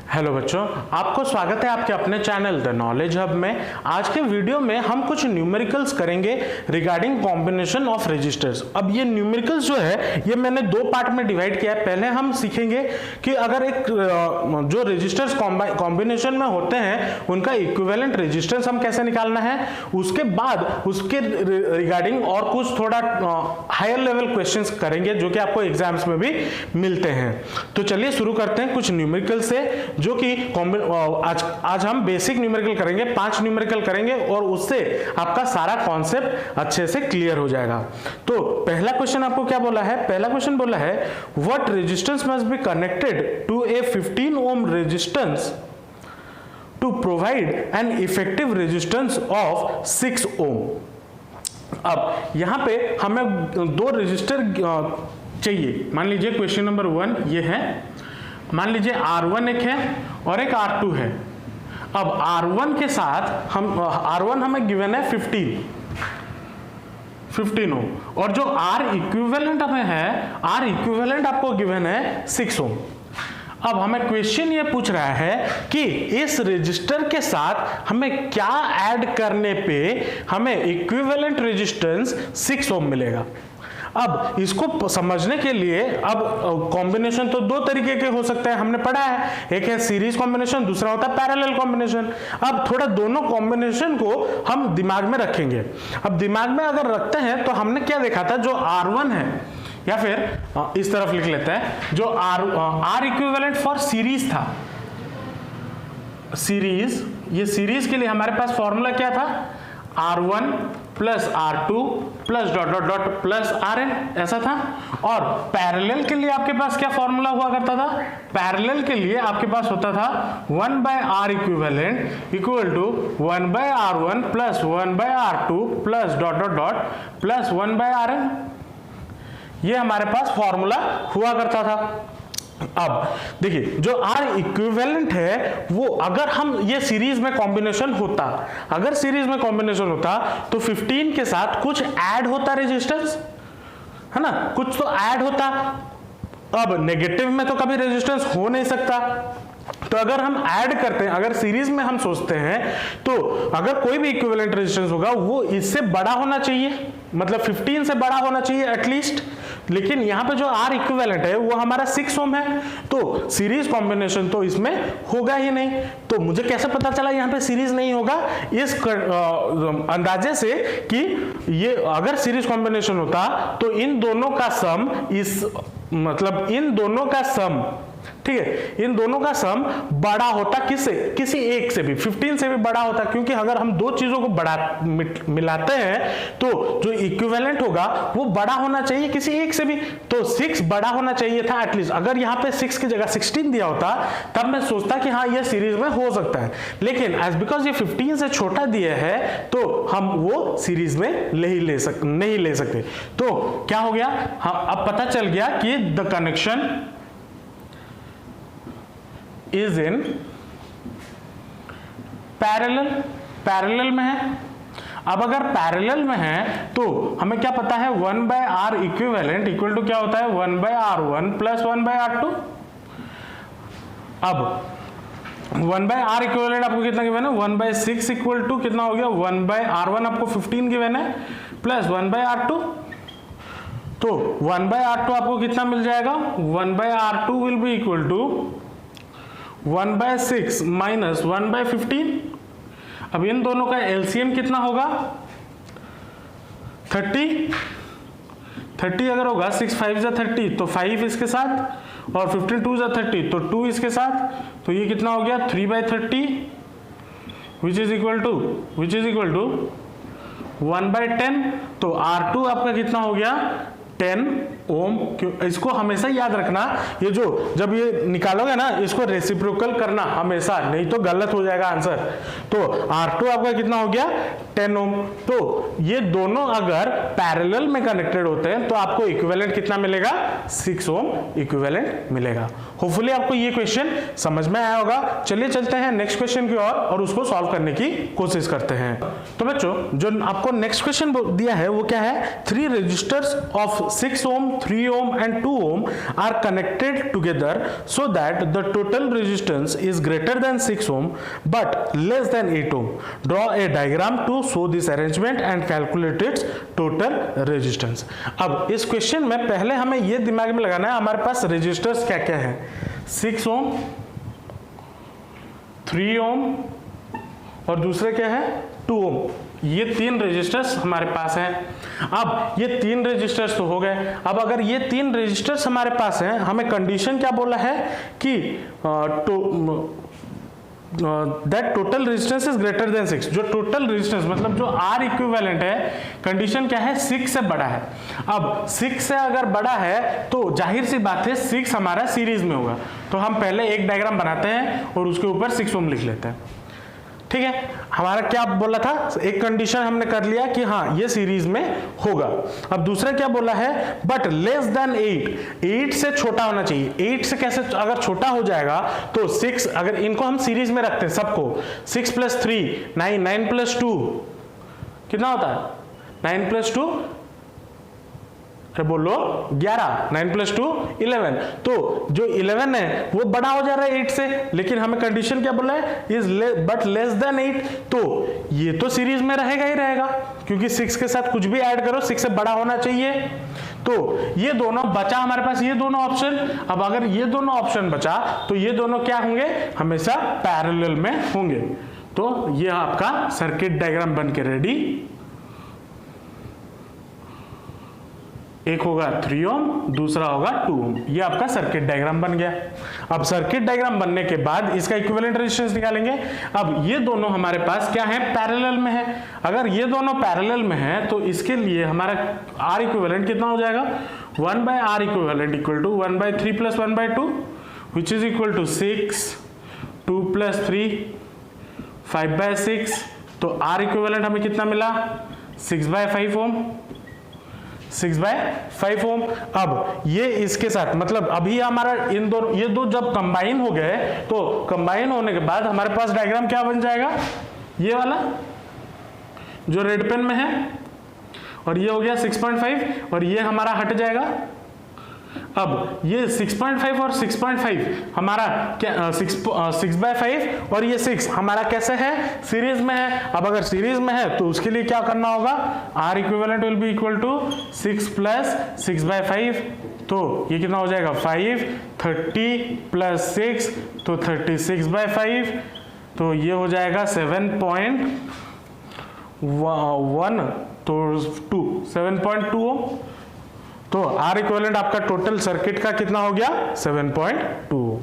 Hello बच्चों, आपको स्वागत है आपके अपने चैनल द नॉलेज हब में। आज के वीडियो में हम कुछ न्यूमेरिकल्स करेंगे रिगार्डिंग कॉम्बिनेशन ऑफ रजिस्टर्स। अब ये न्यूमेरिकल्स जो है ये मैंने दो पार्ट में डिवाइड किया है। पहले हम सीखेंगे कि अगर एक जो रजिस्टर्स कॉम्बिनेशन में होते हैं उनका इक्विवेलेंट रेजिस्टेंस हम कैसे निकालना है, उसके बाद उसके रिगार्डिंग और कुछ थोड़ा हायर लेवल क्वेश्चंस करेंगे जो कि आपको एग्जाम्स में भी मिलते हैं। तो चलिए शुरू करते हैं कुछ न्यूमेरिकल से, जो कि आज हम बेसिक न्यूमेरिकल करेंगे, 5 न्यूमेरिकल करेंगे और उससे आपका सारा कॉन्सेप्ट अच्छे से क्लियर हो जाएगा। तो पहला क्वेश्चन आपको क्या बोला है? पहला क्वेश्चन बोला है what resistance must be connected to a 15 ohm resistance to provide an effective resistance of 6 ohm. अब यहां पे हमें दो रेजिस्टर चाहिए। मान लीजिए क्वेश्चन नंबर 1 ये है, मान लीजिए R1 एक है और एक R2 है। अब R1 के साथ R1 हमें गिवन है 15 ओम और जो R इक्विवेलेंट हमें है, R इक्विवेलेंट आपको गिवन है 6 ओम। अब हमें क्वेश्चन ये पूछ रहा है कि इस रजिस्टर के साथ हमें क्या ऐड करने पे हमें इक्विवेलेंट रेजिस्टेंस 6 ओम मिलेगा। अब इसको समझने के लिए अब कॉम्बिनेशन तो दो तरीके के हो सकते हैं, हमने पढ़ा है, एक है सीरीज कॉम्बिनेशन, दूसरा होता है पैरेलल कॉम्बिनेशन। अब थोड़ा दोनों कॉम्बिनेशन को हम दिमाग में रखेंगे। अब दिमाग में अगर रखते हैं तो हमने क्या देखा था, जो R1 है, या फिर इस तरफ लिख लेते हैं, जो R इक्विवेलेंट फॉर सीरीज था, सीरीज, ये सीरीज के लिए हमारे पास फॉर्मूला क्या था, R1 plus R2 plus dot dot dot plus RN, ऐसा था। और पैरेलल के लिए आपके पास क्या फॉर्मूला हुआ करता था? पैरेलल के लिए आपके पास होता था 1 by R equivalent equal to 1 by R1 plus 1 by R2 plus dot dot dot plus 1 by RN। ये हमारे पास फॉर्मूला हुआ करता था। अब देखिए, जो R इक्विवेलेंट है वो अगर हम ये सीरीज में कॉम्बिनेशन होता, अगर सीरीज में कॉम्बिनेशन होता तो 15 के साथ कुछ ऐड होता रेजिस्टेंस, है ना, कुछ तो ऐड होता। अब नेगेटिव में तो कभी रेजिस्टेंस हो नहीं सकता, तो अगर हम ऐड करते हैं, अगर सीरीज में हम सोचते हैं, तो अगर कोई भी इक्विवेलेंट रेजिस्टेंस होगा वो इससे बड़ा होना चाहिए, मतलब 15 से बड़ा होना चाहिए एटलीस्ट। लेकिन यहां पे जो R इक्विवेलेंट है वो हमारा 6 ओम है, तो सीरीज कॉम्बिनेशन तो इसमें होगा ही नहीं। तो मुझे कैसे पता चला यहां पे सीरीज नहीं होगा? इस अंदाजे से कि ये अगर सीरीज कॉम्बिनेशन होता तो इन दोनों का सम, इस मतलब इन दोनों का सम, ठीक है, इन दोनों का सम बड़ा होता किससे? किसी एक से भी, 15 से भी बड़ा होता, क्योंकि अगर हम दो चीजों को बड़ा मिलाते हैं तो जो इक्विवेलेंट होगा वो बड़ा होना चाहिए किसी एक से भी। तो 6 बड़ा होना चाहिए था एटलीस्ट। अगर यहाँ पे 6 की जगह 16 दिया होता तब मैं सोचता कि हाँ ये सीरीज में हो सकता है, लेकिन एज बिकॉज ये 15 से छोटा दिया है तो हम वो सीरीज में नहीं ले सकते। तो क्या हो गया, हाँ अब पता चल गया कि the connection is in parallel में है। अब अगर पैरेलल में है तो हमें क्या पता है, 1 by R equivalent equal to क्या होता है, 1 by R1 plus 1 by R2। अब 1 बाय R इक्विवेलेंट आपको कितना गिवन है, 1 बाय 6 इक्वल टू कितना हो गया, 1 बाय R1 आपको 15 गिवन है प्लस 1 बाय R2। तो 1 बाय R2 आपको कितना मिल जाएगा, 1 by R2 will be equal to 1 by 6 minus 1 by 15। अब इन दोनों का एलसीएम कितना होगा, 30 अगर होगा, 6 5 जा 30 तो 5 इसके साथ और 15 2 जा 30 तो 2 इसके साथ, तो ये कितना हो गया 3 by 30 which is equal to 1 by 10। तो R2 आपका कितना हो गया 10 ओम। इसको हमेशा याद रखना, ये जो जब ये निकालोगे ना इसको रेसिप्रोकल करना हमेशा, नहीं तो गलत हो जाएगा आंसर। तो R2 आपका कितना हो गया 10 ओम। तो ये दोनों अगर पैरेलल में कनेक्टेड होते हैं तो आपको इक्विवेलेंट कितना मिलेगा, 6 ओम इक्विवेलेंट मिलेगा। होपफुली आपको ये क्वेश्चन समझ में आया होगा। चलिए चलते हैं नेक्स्ट क्वेश्चन की ओर और उसको सॉल्व करने की कोशिश करते हैं। तो बच्चों जो आपको नेक्स्ट क्वेश्चन दिया है वो क्या है, 3 resistors of 6 ohm 3 ohm and 2 ohm are connected together so that the total resistance is greater than 6 ohm but less than 8 ohm. Draw a diagram to show this arrangement and calculate its total resistance. अब इस question में पहले हमें ये दिमाग में लगाना है हमारे पास रेजिस्टर्स क्या क्या है, 6 ohm, 3 ohm और दूसरे क्या है 2 ohm. ये 3 रेजिस्टर्स हमारे पास हैं. अब ये 3 रेजिस्टर्स तो हो गए. अब अगर ये 3 रेजिस्टर्स हमारे पास हैं, हमें कंडीशन क्या बोला है कि that total resistance is greater than 6. जो टोटल रेजिस्टेंस मतलब जो आर इक्विवेलेंट है, कंडीशन क्या है 6 से बड़ा है. अब 6 से अगर बड़ा है तो जाहिर सी बात है 6 हमारा सीरीज में होगा. तो हम पहले एक डायग्राम बनाते हैं और उसके ऊपर 6 ओम लिख लेते हैं. ठीक है, हमारा क्या बोला था, एक कंडीशन हमने कर लिया कि हाँ ये सीरीज में होगा. अब दूसरा क्या बोला है, बट लेस देन 8, 8 से छोटा होना चाहिए. 8 से कैसे अगर छोटा हो जाएगा तो 6, अगर इनको हम सीरीज में रखते हैं सबको, 6 + 3 9, 9 + 2 कितना होता है, 9 + 2 अरे बोलो 11, 9 + 2 11. तो जो 11 है वो बड़ा हो जा रहा है 8 से, लेकिन हमें कंडीशन क्या बोला है, इज बट लेस देन 8. तो ये तो सीरीज में रहेगा ही रहेगा, क्योंकि 6 के साथ कुछ भी ऐड करो 6 से बड़ा होना चाहिए. तो ये दोनों बचा हमारे पास, ये दोनों ऑप्शन. अब अगर ये दोनों ऑप्शन बचा तो ये दोनों क्या होंगे, हमेशा पैरेलल में होंगे. तो ये आपका सर्किट डायग्राम बन के रेडी. एक होगा 3 ओम, दूसरा होगा 2 ओम. ये आपका सर्किट डायग्राम बन गया. अब सर्किट डायग्राम बनने के बाद इसका इक्विवेलेंट रेजिस्टेंस निकालेंगे. अब ये दोनों हमारे पास क्या है, पैरेलल में है. अगर ये दोनों पैरेलल में है तो इसके लिए हमारा R इक्विवेलेंट कितना हो जाएगा, 1/R equivalent equal to 1/3 + 1/2 which is equal to 6, 2 + 3 5/6. तो R इक्विवेलेंट हमें कितना मिला, 6/5 ओम, 6/5 ओम. अब ये इसके साथ मतलब अभी हमारा इन दोनों ये दो जब कंबाइन हो गए तो कंबाइन होने के बाद हमारे पास डायग्राम क्या बन जाएगा, ये वाला जो रेड पेन में है, और ये हो गया 6.5 और ये हमारा हट जाएगा. अब ये 6.5 और 6.5 हमारा क्या 6/5 और ये 6 हमारा कैसे है, सीरीज में है. अब अगर सीरीज में है तो उसके लिए क्या करना होगा, R equivalent will be equal to 6 + 6/5. तो ये कितना हो जाएगा 5, 30 + 6 तो 36/5. तो ये हो जाएगा 7.1 तो 7.2 ओम. तो R इक्विवेलेंट आपका टोटल सर्किट का कितना हो गया, 7.2.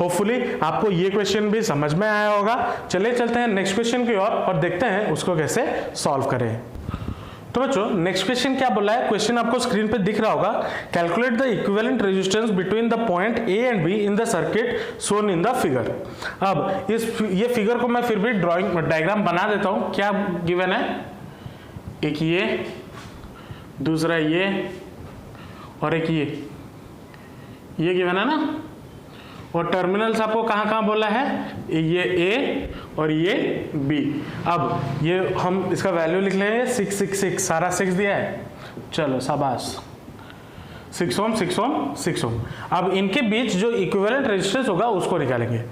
होपफुली आपको ये क्वेश्चन भी समझ में आया होगा. चलिए चलते हैं नेक्स्ट क्वेश्चन की ओर और देखते हैं उसको कैसे सॉल्व करें. तो बच्चों नेक्स्ट क्वेश्चन क्या बोला है, क्वेश्चन आपको स्क्रीन पे दिख रहा होगा. Calculate the equivalent resistance between the point A and B in the circuit shown in the figure. अब ये फिगर को मैं फिर भी ड्राइंग डायग्राम बना देता हूँ. क्या गिवन है, एक ये, दूसरा ये और एक ये गिवन है ना. और टर्मिनल्स आपको कहाँ कहाँ बोला है, ये A और ये B. अब ये हम इसका वैल्यू लिख लेंगे 666, सारा 6 दिया है. चलो शाबाश, 6 ओम 6 ओम 6 ओम. अब इनके बीच जो इक्विवेलेंट रेजिस्टेंस होगा उसको निकालेंगे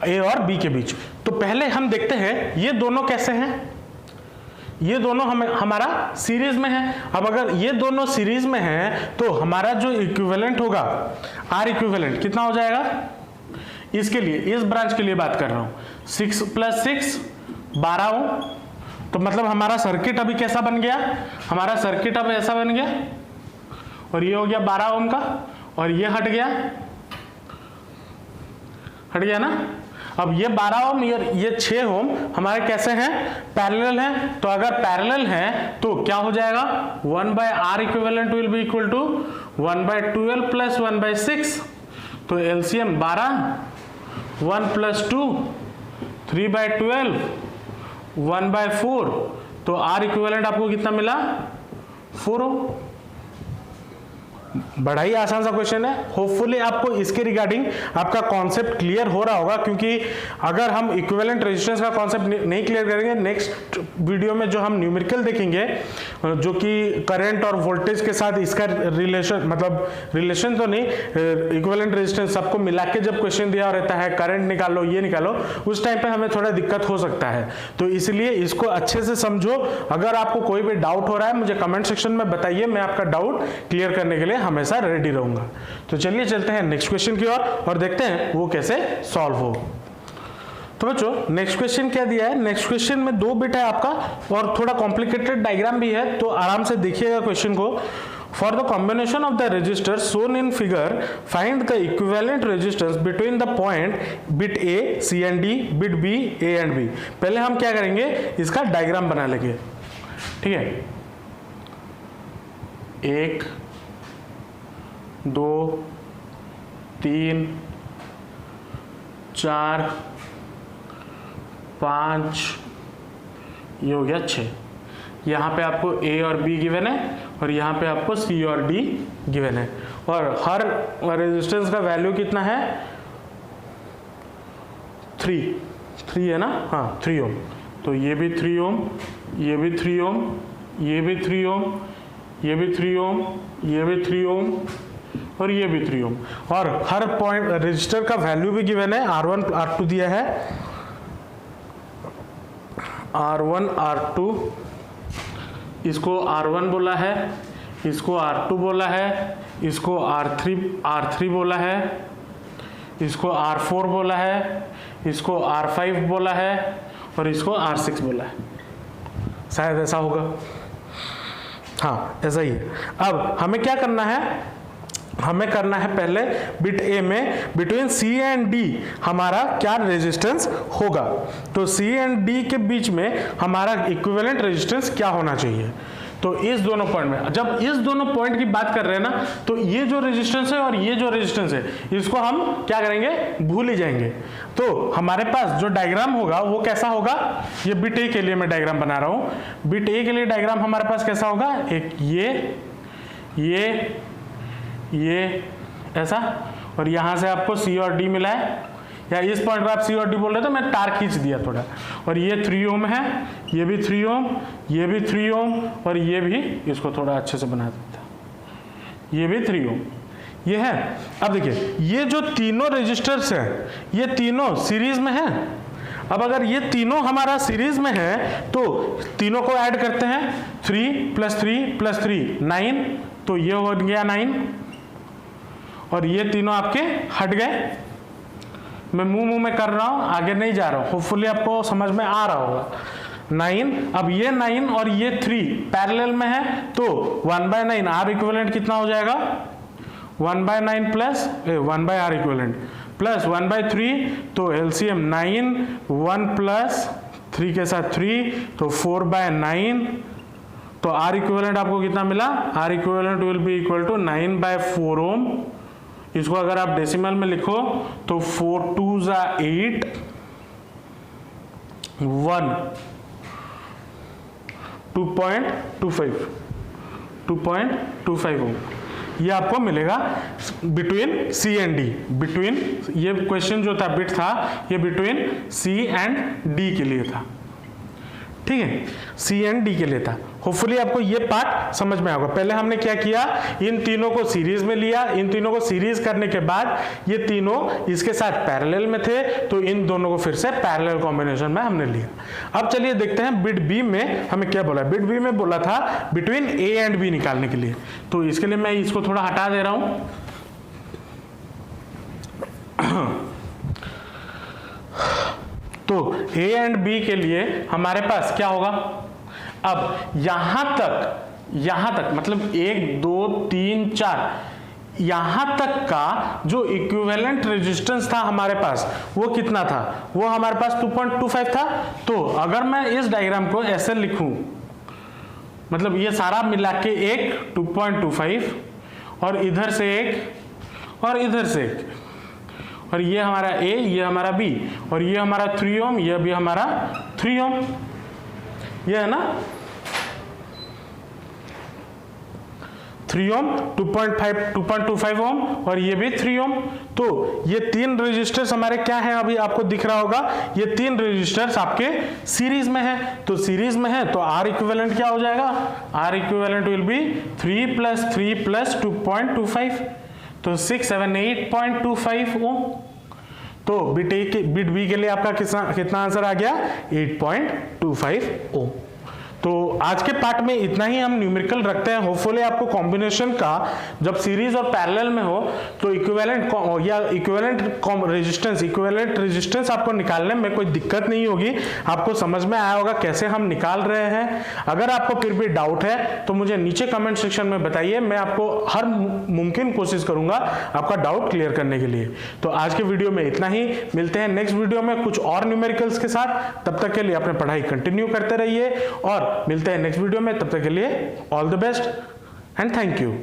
A और B के बीच. तो पहले हम देखते हैं ये दोनों कैसे हैं. ये दोनों हमारा सीरीज में है. अब अगर ये दोनों सीरीज में हैं तो हमारा जो इक्विवेलेंट होगा R इक्विवेलेंट कितना हो जाएगा, इसके लिए इस ब्रांच के लिए बात कर रहा हूं, 6 + 6 12 ओम. तो मतलब हमारा सर्किट अभी कैसा बन गया, हमारा सर्किट अब ऐसा बन गया और ये हो गया 12 ओम का और ये हट गया ना. अब ये 12 ओम ये 6 ओम हमारे कैसे हैं, पैरेलल हैं. तो अगर पैरेलल हैं तो क्या हो जाएगा, 1/R equivalent will be equal to 1/12 + 1/6. तो एलसीएम 12, 1 + 2 3/12, 1/4. तो R इक्विवेलेंट आपको कितना मिला, 4 ओम. बड़ा ही आसान सा क्वेश्चन है। होपफुली आपको इसके रिगार्डिंग आपका कॉन्सेप्ट क्लियर हो रहा होगा, क्योंकि अगर हम इक्विवेलेंट रेजिस्टेंस का कॉन्सेप्ट नहीं क्लियर करेंगे, नेक्स्ट वीडियो में जो हम न्यूमेरिकल देखेंगे, जो कि करंट और वोल्टेज के साथ इसका रिलेशन, मतलब रिलेशन तो नहीं, इक्विवेलेंट रेजिस्टेंस सबको मिला के जब क्वेश्चन दिया रहता है, करंट निकालो, ये निकालो, उस टाइम पे हमें थोड़ा दिक्कत हो सकता है। तो इसलिए इसको अच्छे से समझो। अगर आपको कोई भी डाउट हो रहा है मुझे कमेंट सेक्शन में बताइए, मैं आपका डाउट क्लियर करने के लिए हमेशा रेडी रहूंगा। तो चलिए चलते हैं नेक्स्ट क्वेश्चन की ओर और देखते हैं वो कैसे सॉल्व हो। तो बच्चों नेक्स्ट क्वेश्चन क्या दिया है, नेक्स्ट क्वेश्चन में 2 बिट है आपका और थोड़ा कॉम्प्लिकेटेड डायग्राम भी है, तो आराम से देखिएगा क्वेश्चन को। For the combination of the resistors shown in figure, find the equivalent resistance between the point bit A, C and D, bit B, A and B। पहले हम क्या करेंगे, इसका डायग्राम बना लेंगे, ठीक है। 1 2 3 4 5, ये हो गया 6। यहाँ पे आपको A और B गिवन है और यहाँ पे आपको C और D गिवन है, और हर रेजिस्टेंस का वैल्यू कितना है, 3 है ना, हाँ 3 ओम। तो ये भी 3 ओम, ये भी 3 ओम, ये भी 3 ओम, ये भी 3 ओम, ये भी 3 ओम और ये भी 3 ओम, और हर पॉइंट रेजिस्टर का वैल्यू भी गिवन है। R1 R2 दिया है, R1 R2, इसको R1 बोला है, इसको R2 बोला है, इसको R3 बोला है, इसको R4 बोला है, इसको R5 बोला है और इसको R6 बोला है। शायद ऐसा होगा, हाँ ऐसा ही है। अब हमें क्या करना है, हमें करना है पहले बिट ए में बिटवीन सी एंड डी हमारा क्या रेजिस्टेंस होगा। तो सी एंड डी के बीच में हमारा इक्विवेलेंट रेजिस्टेंस क्या होना चाहिए। तो इस दोनों पॉइंट में, जब इस दोनों पॉइंट की बात कर रहे हैं ना, तो ये जो रेजिस्टेंस है और ये जो रेजिस्टेंस है, इसको हम क्या करेंगे, भूल ही जाएंगे। तो हमारे पास जो डायग्राम होगा वो कैसा होगा, ये बिट ए के लिए मैं डायग्राम बना रहा हूं। बिट ए के लिए डायग्राम हमारे पास कैसा होगा, एक ये ऐसा, और यहां से आपको सी और डी मिला है, या इस पॉइंट पर आप सी और डी बोल रहे तो मैं तार खींच दिया थोड़ा, और ये 3 ओम है, ये भी 3 ओम, ये भी 3 ओम, और ये भी, इसको थोड़ा अच्छे से बना देता, ये भी 3 ओम, ये है। अब देखिए ये जो तीनों रेजिस्टर्स हैं ये तीनों सीरीज में हैं। अब अगर ये तीनों हमारा सीरीज में है तो तीनों को ऐड करते हैं, 3 + 3 + 3 9, तो ये हो गया 9, और ये तीनों आपके हट गए। मैं मुंह में कर रहा हूं, आगे नहीं जा रहा हूं, होपफुली आपको समझ में आ रहा होगा। 9, अब ये 9 और ये 3 पैरेलल में है, तो 1/9 R इक्विवेलेंट कितना हो जाएगा, 1/9 प्लस 1/R इक्विवेलेंट प्लस 1/3, तो एलसीएम 9, 1 + 3 के साथ 3, तो 4/9, तो R इक्विवेलेंट आपको कितना मिला, R equivalent will be equal to 9/4 ohm. इसको अगर आप डेसिमल में लिखो तो 4 2 8, 1 2.25 ओम, ये आपको मिलेगा between C and D. Between, ये क्वेश्चन जो था बिट था, ये बिटवीन सी एंड डी के लिए था, ठीक है, सी एंड डी के लिए था। होपफुली आपको ये पार्ट समझ में आएगा। पहले हमने क्या किया, इन तीनों को सीरीज में लिया, इन तीनों को सीरीज करने के बाद ये तीनों इसके साथ पैरेलल में थे, तो इन दोनों को फिर से पैरेलल कॉम्बिनेशन में हमने लिया। अब चलिए देखते हैं बिट बी में हमें क्या बोला। बिट बी में बोला था बिटवीन ए एंड बी निकालने के लिए, तो इसके लिए मैं इसको थोड़ा हटा दे रहा हूं। तो ए एंड बी के लिए हमारे पास क्या होगा, अब यहां तक मतलब 1 2 3 4 यहां तक का जो इक्विवेलेंट रेजिस्टेंस था हमारे पास वो कितना था, वो हमारे पास 2.25 था। तो अगर मैं इस डायग्राम को ऐसे लिखूं, मतलब ये सारा मिला के एक 2.25 और इधर से एक और इधर से एक, और ये हमारा A, ये हमारा B, और ये हमारा 3 ओम, ये भी हमारा 3 ओम, ये है ना 3 ओम, 2.25 ओम और ये भी 3 ओम। तो ये 3 रेजिस्टर्स हमारे क्या हैं, अभी आपको दिख रहा होगा, ये 3 रेजिस्टर्स आपके सीरीज में है। तो सीरीज में है तो आर इक्विवेलेंट क्या हो जाएगा, आर इक्विवेलेंट विल बी 3 + 3 + 2.25, तो 6, 7, 8.25 ओम। तो बिट बी के लिए आपका कितना आंसर आ गया, 8.25 ओम। तो आज के पार्ट में इतना ही हम न्यूमेरिकल रखते हैं। होपफुली आपको कॉम्बिनेशन का जब सीरीज और पैरेलल में हो तो इक्विवेलेंट या इक्विवेलेंट रेजिस्टेंस आपको निकालने में कोई दिक्कत नहीं होगी, आपको समझ में आया होगा कैसे हम निकाल रहे हैं। अगर आपको फिर भी डाउट है तो मुझे नीचे कमेंट सेक्शन में बताइए, मैं आपको हर मुमकिन कोशिश करूंगा आपका डाउट क्लियर करने के लिए। तो आज के वीडियो में इतना ही, मिलते हैं नेक्स्ट वीडियो में कुछ और न्यूमेरिकल्स के साथ। तब तक के लिए अपने पढ़ाई कंटिन्यू करते रहिए और मिलते हैं नेक्स्ट वीडियो में। तब तक के लिए all the best and thank you.